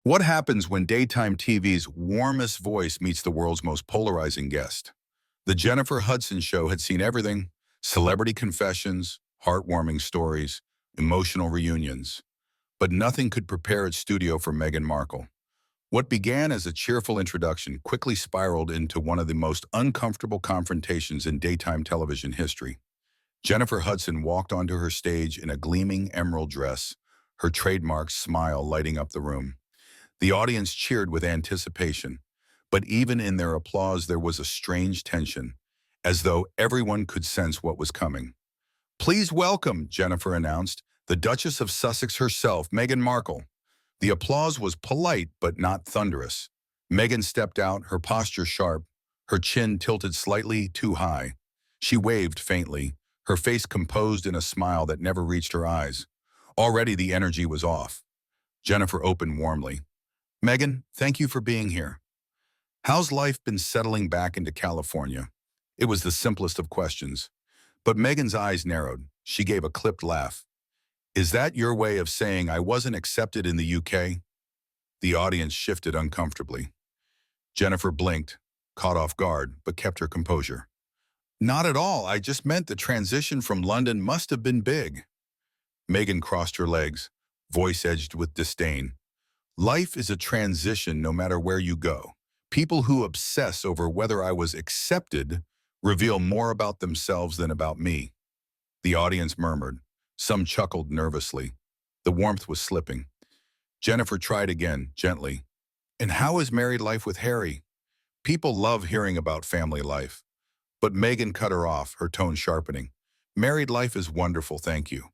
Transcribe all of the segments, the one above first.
What happens when daytime TV's warmest voice meets the world's most polarizing guest? The Jennifer Hudson show had seen everything: celebrity confessions, heartwarming stories, emotional reunions. But nothing could prepare its studio for Meghan Markle. What began as a cheerful introduction quickly spiraled into one of the most uncomfortable confrontations in daytime television history. Jennifer Hudson walked onto her stage in a gleaming emerald dress, her trademark smile lighting up the room. The audience cheered with anticipation, but even in their applause there was a strange tension, as though everyone could sense what was coming. "Please welcome," Jennifer announced, "the Duchess of Sussex herself, Meghan Markle." The applause was polite but not thunderous. Meghan stepped out, her posture sharp, her chin tilted slightly too high. She waved faintly, her face composed in a smile that never reached her eyes. Already the energy was off. Jennifer opened warmly. "Meghan, thank you for being here. How's life been settling back into California?" It was the simplest of questions. But Meghan's eyes narrowed. She gave a clipped laugh. "Is that your way of saying I wasn't accepted in the UK?" The audience shifted uncomfortably. Jennifer blinked, caught off guard, but kept her composure. "Not at all. I just meant the transition from London must have been big." Meghan crossed her legs, voice edged with disdain. "Life is a transition no matter where you go. People who obsess over whether I was accepted reveal more about themselves than about me." The audience murmured. Some chuckled nervously. The warmth was slipping. Jennifer tried again, gently. "And how is married life with Harry?" People love hearing about family life. But Meghan cut her off, her tone sharpening. "Married life is wonderful, thank you.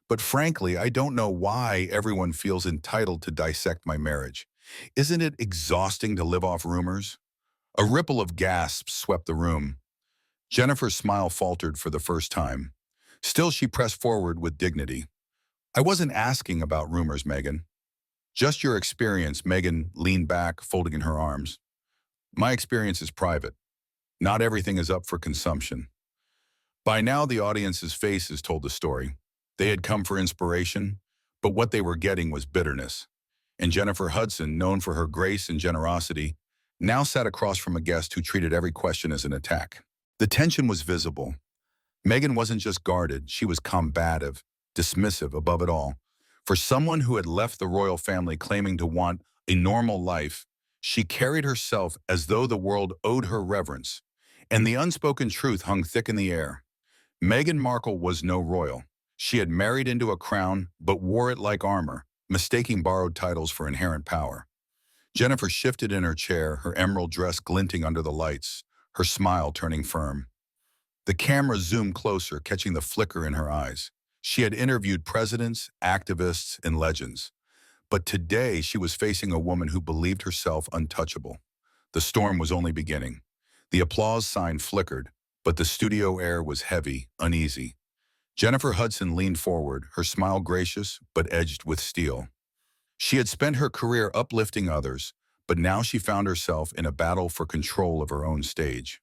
But frankly, I don't know why everyone feels entitled to dissect my marriage. Isn't it exhausting to live off rumors?" A ripple of gasps swept the room. Jennifer's smile faltered for the first time. Still, she pressed forward with dignity. "I wasn't asking about rumors, Meghan. Just your experience." Meghan leaned back, folding in her arms. "My experience is private. Not everything is up for consumption." By now, the audience's faces told the story. They had come for inspiration, but what they were getting was bitterness. And Jennifer Hudson, known for her grace and generosity, now sat across from a guest who treated every question as an attack. The tension was visible. Meghan wasn't just guarded, she was combative, dismissive above it all. For someone who had left the royal family claiming to want a normal life, she carried herself as though the world owed her reverence. And the unspoken truth hung thick in the air. Meghan Markle was no royal. She had married into a crown, but wore it like armor, mistaking borrowed titles for inherent power. Jennifer shifted in her chair, her emerald dress glinting under the lights, her smile turning firm. The camera zoomed closer, catching the flicker in her eyes. She had interviewed presidents, activists, and legends. But today she was facing a woman who believed herself untouchable. The storm was only beginning. The applause sign flickered, but the studio air was heavy, uneasy. Jennifer Hudson leaned forward, her smile gracious but edged with steel. She had spent her career uplifting others, but now she found herself in a battle for control of her own stage.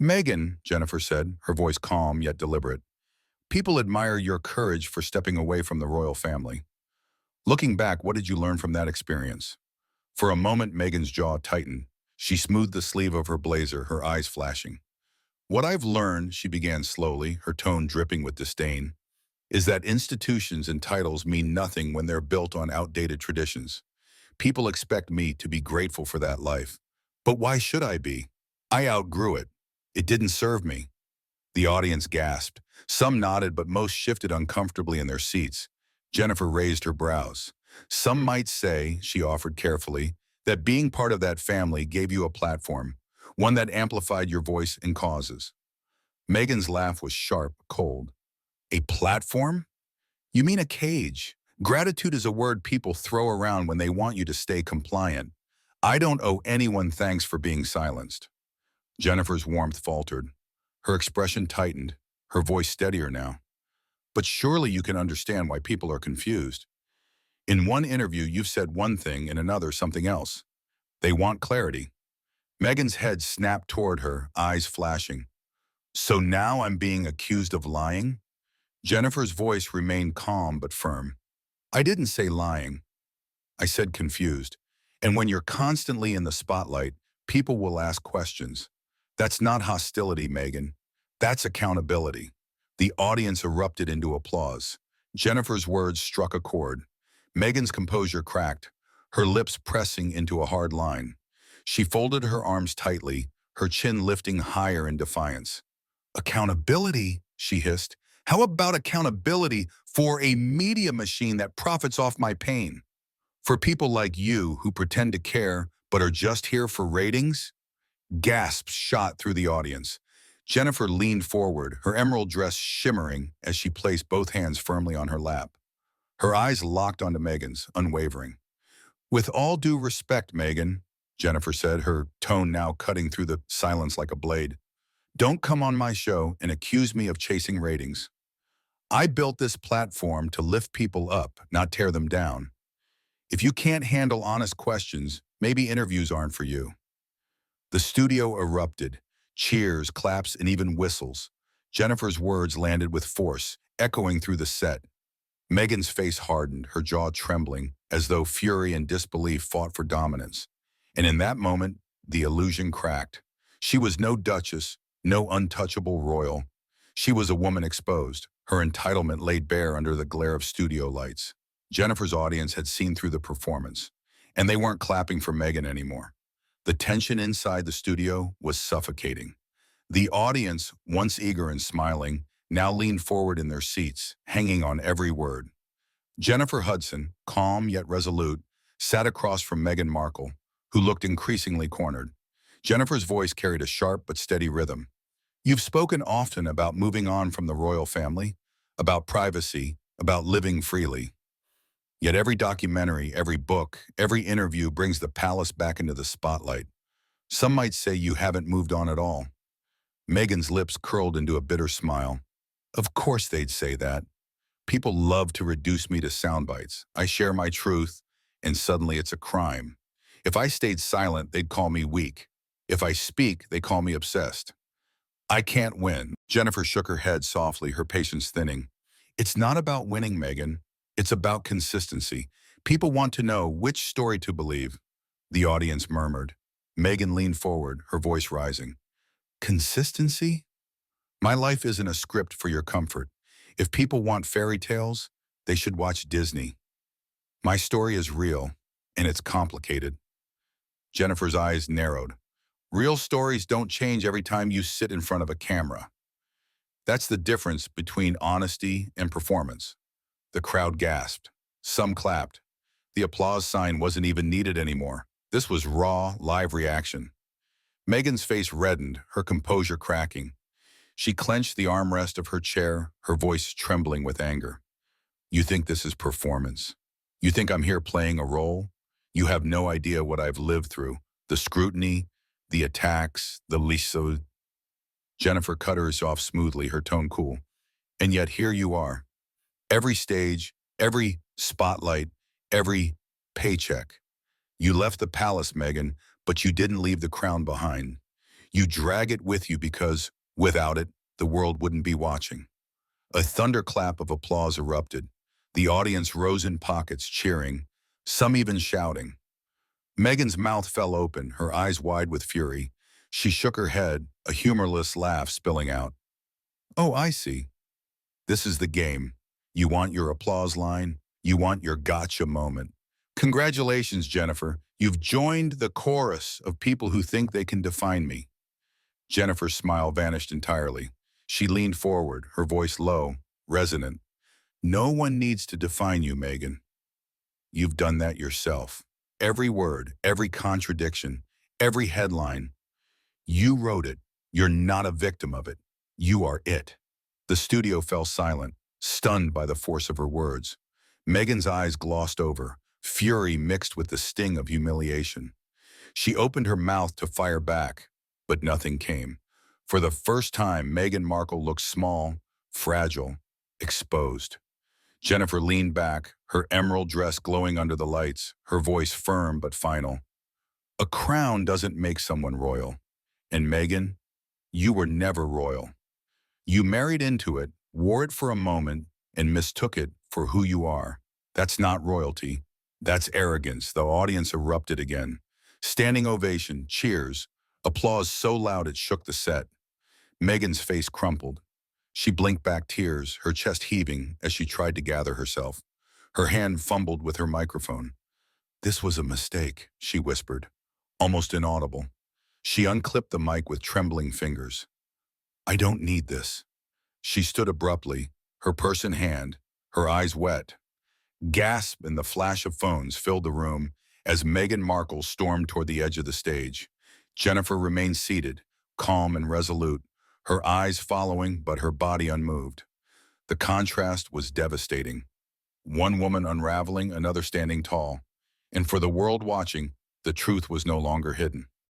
"Meghan," Jennifer said, her voice calm yet deliberate, "people admire your courage for stepping away from the royal family. Looking back, what did you learn from that experience?" For a moment, Meghan's jaw tightened. She smoothed the sleeve of her blazer, her eyes flashing. "What I've learned," she began slowly, her tone dripping with disdain, "is that institutions and titles mean nothing when they're built on outdated traditions. People expect me to be grateful for that life. But why should I be? I outgrew it. It didn't serve me." The audience gasped. Some nodded, but most shifted uncomfortably in their seats. Jennifer raised her brows. "Some might say," she offered carefully, "that being part of that family gave you a platform, one that amplified your voice and causes." Meghan's laugh was sharp, cold. "A platform? You mean a cage? Gratitude is a word people throw around when they want you to stay compliant. I don't owe anyone thanks for being silenced." Jennifer's warmth faltered. Her expression tightened, her voice steadier now. "But surely you can understand why people are confused. In one interview, you've said one thing, in another, something else. They want clarity." Meghan's head snapped toward her, eyes flashing. "So now I'm being accused of lying?" Jennifer's voice remained calm but firm. "I didn't say lying. I said confused. And when you're constantly in the spotlight, people will ask questions. That's not hostility, Meghan. That's accountability. The audience erupted into applause. Jennifer's words struck a chord. Meghan's composure cracked, her lips pressing into a hard line. She folded her arms tightly, her chin lifting higher in defiance. Accountability, she hissed. How about accountability for a media machine that profits off my pain? For people like you who pretend to care but are just here for ratings? Gasps shot through the audience. Jennifer leaned forward, her emerald dress shimmering as she placed both hands firmly on her lap. Her eyes locked onto Meghan's, unwavering. With all due respect, Meghan, Jennifer said, her tone now cutting through the silence like a blade. Don't come on my show and accuse me of chasing ratings. I built this platform to lift people up, not tear them down. If you can't handle honest questions, maybe interviews aren't for you. The studio erupted. Cheers, claps, and even whistles. Jennifer's words landed with force, echoing through the set. Meghan's face hardened, her jaw trembling, as though fury and disbelief fought for dominance. And in that moment, the illusion cracked. She was no duchess, no untouchable royal. She was a woman exposed, her entitlement laid bare under the glare of studio lights. Jennifer's audience had seen through the performance, and they weren't clapping for Meghan anymore. The tension inside the studio was suffocating. The audience, once eager and smiling, now leaned forward in their seats, hanging on every word. Jennifer Hudson, calm yet resolute, sat across from Meghan Markle, who looked increasingly cornered. Jennifer's voice carried a sharp but steady rhythm. You've spoken often about moving on from the royal family, about privacy, about living freely. Yet every documentary, every book, every interview brings the palace back into the spotlight. Some might say you haven't moved on at all. Meghan's lips curled into a bitter smile. Of course they'd say that. People love to reduce me to sound bites. I share my truth, and suddenly it's a crime. If I stayed silent, they'd call me weak. If I speak, they call me obsessed. I can't win. Jennifer shook her head softly, her patience thinning. It's not about winning, Meghan. It's about consistency. People want to know which story to believe. The audience murmured. Meghan leaned forward, her voice rising. Consistency? My life isn't a script for your comfort. If people want fairy tales, they should watch Disney. My story is real, and it's complicated. Jennifer's eyes narrowed. Real stories don't change every time you sit in front of a camera. That's the difference between honesty and performance. The crowd gasped. Some clapped. The applause sign wasn't even needed anymore. This was raw, live reaction. Meghan's face reddened, her composure cracking. She clenched the armrest of her chair, her voice trembling with anger. You think this is performance? You think I'm here playing a role? You have no idea what I've lived through. The scrutiny, the attacks, the liso. Jennifer cut hers off smoothly, her tone cool. And yet here you are. Every stage, every spotlight, every paycheck. You left the palace, Meghan, but you didn't leave the crown behind. You drag it with you because, without it, the world wouldn't be watching. A thunderclap of applause erupted. The audience rose in pockets, cheering, some even shouting. Meghan's mouth fell open, her eyes wide with fury. She shook her head, a humorless laugh spilling out. Oh, I see. This is the game. You want your applause line. You want your gotcha moment. Congratulations, Jennifer. You've joined the chorus of people who think they can define me. Jennifer's smile vanished entirely. She leaned forward, her voice low, resonant. No one needs to define you, Meghan. You've done that yourself. Every word, every contradiction, every headline. You wrote it. You're not a victim of it. You are it. The studio fell silent, stunned by the force of her words. Meghan's eyes glossed over, fury mixed with the sting of humiliation. She opened her mouth to fire back, but nothing came. For the first time, Meghan Markle looked small, fragile, exposed. Jennifer leaned back, her emerald dress glowing under the lights, her voice firm but final. A crown doesn't make someone royal. And Meghan, you were never royal. You married into it, wore it for a moment, and mistook it for who you are. That's not royalty. That's arrogance. The audience erupted again. Standing ovation, cheers, applause so loud it shook the set. Meghan's face crumpled. She blinked back tears, her chest heaving as she tried to gather herself. Her hand fumbled with her microphone. "This was a mistake," she whispered, almost inaudible. She unclipped the mic with trembling fingers. "I don't need this." She stood abruptly, her purse in hand, her eyes wet. Gasp and the flash of phones filled the room as Meghan Markle stormed toward the edge of the stage. Jennifer remained seated, calm and resolute, her eyes following but her body unmoved. The contrast was devastating. One woman unraveling, another standing tall. And for the world watching, the truth was no longer hidden.